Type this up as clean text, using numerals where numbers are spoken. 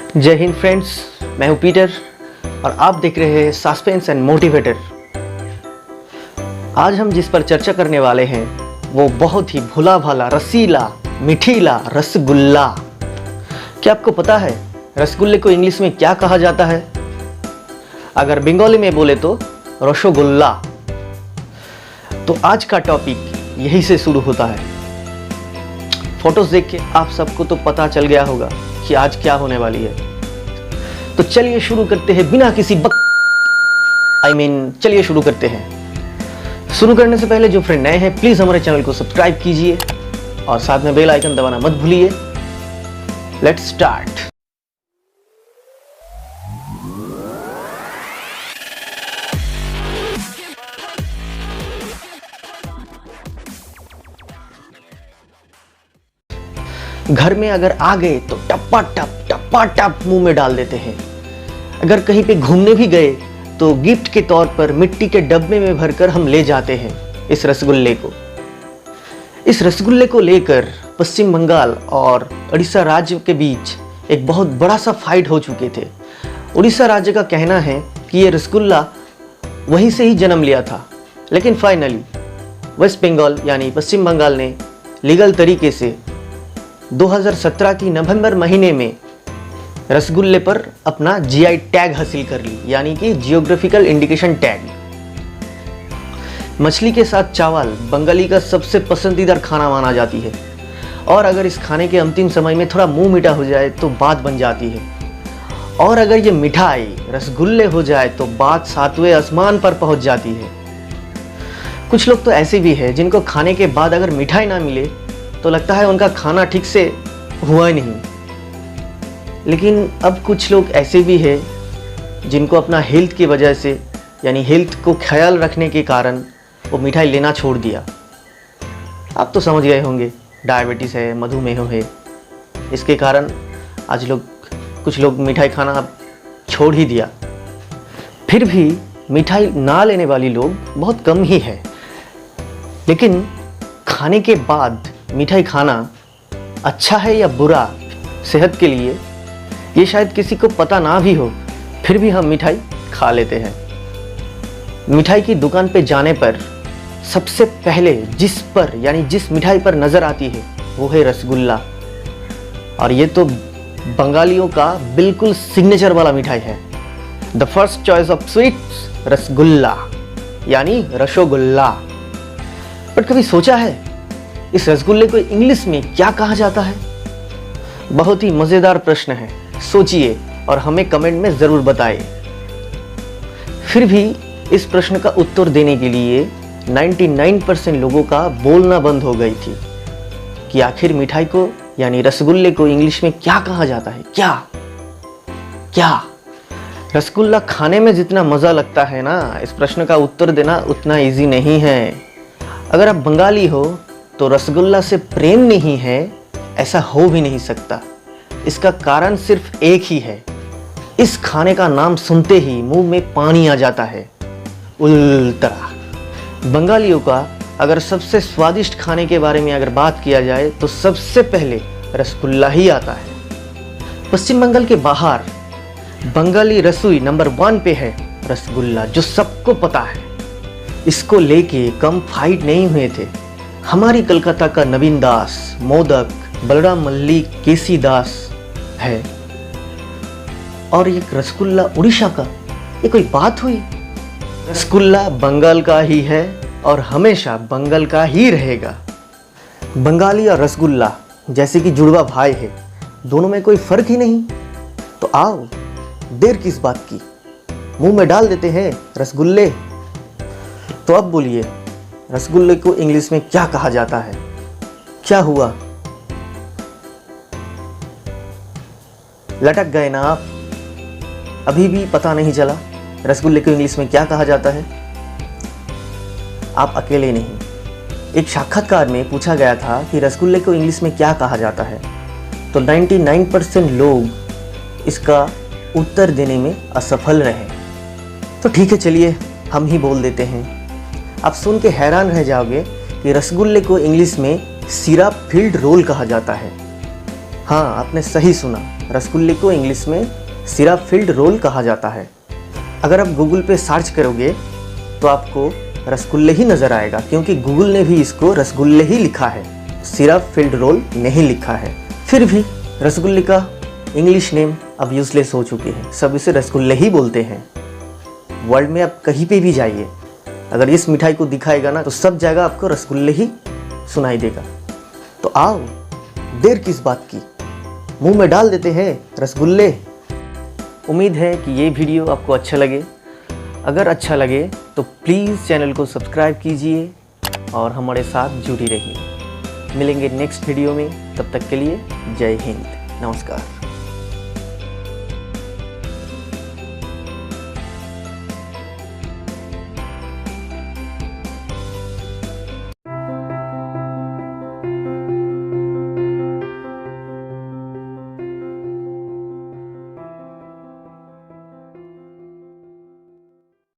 जय हिंद फ्रेंड्स, मैं हूं पीटर और आप देख रहे हैं सस्पेंस एंड मोटिवेटर। आज हम जिस पर चर्चा करने वाले हैं वो बहुत ही भोला भाला, रसीला, मिठीला रसगुल्ला। क्या आपको पता है रसगुल्ले को इंग्लिश में क्या कहा जाता है? अगर बंगाली में बोले तो रसगुल्ला। तो आज का टॉपिक यही से शुरू होता है। फोटोज देख के आप सबको तो पता चल गया होगा कि आज क्या होने वाली है। तो चलिए शुरू करते हैं बिना किसी चलिए शुरू करते हैं। शुरू करने से पहले जो फ्रेंड नए हैं प्लीज हमारे चैनल को सब्सक्राइब कीजिए और साथ में बेल आइकन दबाना मत भूलिए। Let's start. घर में अगर आ गए तो टप्पा टप मुंह में डाल देते हैं। अगर कहीं पे घूमने भी गए तो गिफ्ट के तौर पर मिट्टी के डब्बे में भरकर हम ले जाते हैं इस रसगुल्ले को। इस रसगुल्ले को लेकर पश्चिम बंगाल और उड़ीसा राज्य के बीच एक बहुत बड़ा सा फाइट हो चुके थे। उड़ीसा राज्य का कहना है कि ये रसगुल्ला वहीं से ही जन्म लिया था, लेकिन फाइनली वेस्ट बंगाल यानी पश्चिम बंगाल ने लीगल तरीके से 2017 की नवंबर महीने में रसगुल्ले पर अपना जीआई टैग हासिल कर ली, यानी कि जियोग्राफिकल इंडिकेशन टैग। मछली के साथ चावल बंगाली का सबसे पसंदीदा खाना माना जाती है और अगर इस खाने के अंतिम समय में थोड़ा मुंह मीठा हो जाए तो बात बन जाती है, और अगर ये मिठाई रसगुल्ले हो जाए तो बात सातवें आसमान पर पहुंच जाती है। कुछ लोग तो ऐसे भी हैं जिनको खाने के बाद अगर मिठाई ना मिले तो लगता है उनका खाना ठीक से हुआ ही नहीं। लेकिन अब कुछ लोग ऐसे भी हैं जिनको अपना हेल्थ की वजह से, यानी हेल्थ को ख्याल रखने के कारण वो मिठाई लेना छोड़ दिया। आप तो समझ गए होंगे, डायबिटीज़ है, मधुमेह है, इसके कारण आज कुछ लोग मिठाई खाना अब छोड़ ही दिया। फिर भी मिठाई ना लेने वाली लोग बहुत कम ही है। लेकिन खाने के बाद मिठाई खाना अच्छा है या बुरा सेहत के लिए, ये शायद किसी को पता ना भी हो, फिर भी हम मिठाई खा लेते हैं। मिठाई की दुकान पे जाने पर सबसे पहले जिस मिठाई पर नज़र आती है वो है रसगुल्ला, और ये तो बंगालियों का बिल्कुल सिग्नेचर वाला मिठाई है। The first choice of sweets rasgulla यानी रसोगुल्ला। बट कभी सोचा है इस रसगुल्ले को इंग्लिश में क्या कहा जाता है? बहुत ही मज़ेदार प्रश्न है, सोचिए और हमें कमेंट में ज़रूर बताइए। फिर भी इस प्रश्न का उत्तर देने के लिए 99% लोगों का बोलना बंद हो गई थी कि आखिर मिठाई को यानी रसगुल्ले को इंग्लिश में क्या कहा जाता है। क्या रसगुल्ला खाने में जितना मज़ा लगता है ना, इस प्रश्न का उत्तर देना उतना इजी नहीं है। अगर आप बंगाली हो तो रसगुल्ला से प्रेम नहीं है, ऐसा हो भी नहीं सकता। इसका कारण सिर्फ एक ही है, इस खाने का नाम सुनते ही मुंह में पानी आ जाता है। उल्टा बंगालियों का अगर सबसे स्वादिष्ट खाने के बारे में अगर बात किया जाए तो सबसे पहले रसगुल्ला ही आता है। पश्चिम बंगाल के बाहर बंगाली रसोई नंबर 1 पे है रसगुल्ला, जो सबको पता है। इसको लेके कम फाइट नहीं हुए थे। हमारी कलकत्ता का नवीन दास, मोदक, बलराम मल्लिक, केसी दास है, और ये रसगुल्ला उड़ीसा का, ये कोई बात हुई? रसगुल्ला बंगाल का ही है और हमेशा बंगाल का ही रहेगा। बंगाली और रसगुल्ला जैसे कि जुड़वा भाई है, दोनों में कोई फर्क ही नहीं। तो आओ, देर किस बात की, मुंह में डाल देते हैं रसगुल्ले। तो अब बोलिए, रसगुल्ले को इंग्लिश में क्या कहा जाता है? क्या हुआ, लटक गए ना आप? अभी भी पता नहीं चला रसगुल्ले को इंग्लिश में क्या कहा जाता है? आप अकेले नहीं। एक साक्षात्कार में पूछा गया था कि रसगुल्ले को इंग्लिश में क्या कहा जाता है, तो 99% लोग इसका उत्तर देने में असफल रहे। तो ठीक है, चलिए हम ही बोल देते हैं। आप सुन के हैरान रह जाओगे कि रसगुल्ले को इंग्लिश में सिरप फिल्ड रोल कहा जाता है। हाँ, आपने सही सुना, रसगुल्ले को इंग्लिश में सिरप फिल्ड रोल कहा जाता है। अगर आप गूगल पे सर्च करोगे तो आपको रसगुल्ले ही नज़र आएगा, क्योंकि गूगल ने भी इसको रसगुल्ले ही लिखा है, सिरप फिल्ड रोल नहीं लिखा है। फिर भी रसगुल्ले का इंग्लिश नेम अब यूजलेस हो चुके हैं, सब इसे रसगुल्ले ही बोलते हैं। वर्ल्ड में आप कहीं पे भी जाइए, अगर इस मिठाई को दिखाएगा ना तो सब जगह आपको रसगुल्ले ही सुनाई देगा। तो आओ, देर किस बात की, मुंह में डाल देते हैं रसगुल्ले। उम्मीद है कि ये वीडियो आपको अच्छा लगे। अगर अच्छा लगे तो प्लीज़ चैनल को सब्सक्राइब कीजिए और हमारे साथ जुड़ी रहिए। मिलेंगे नेक्स्ट वीडियो में, तब तक के लिए जय हिंद, नमस्कार।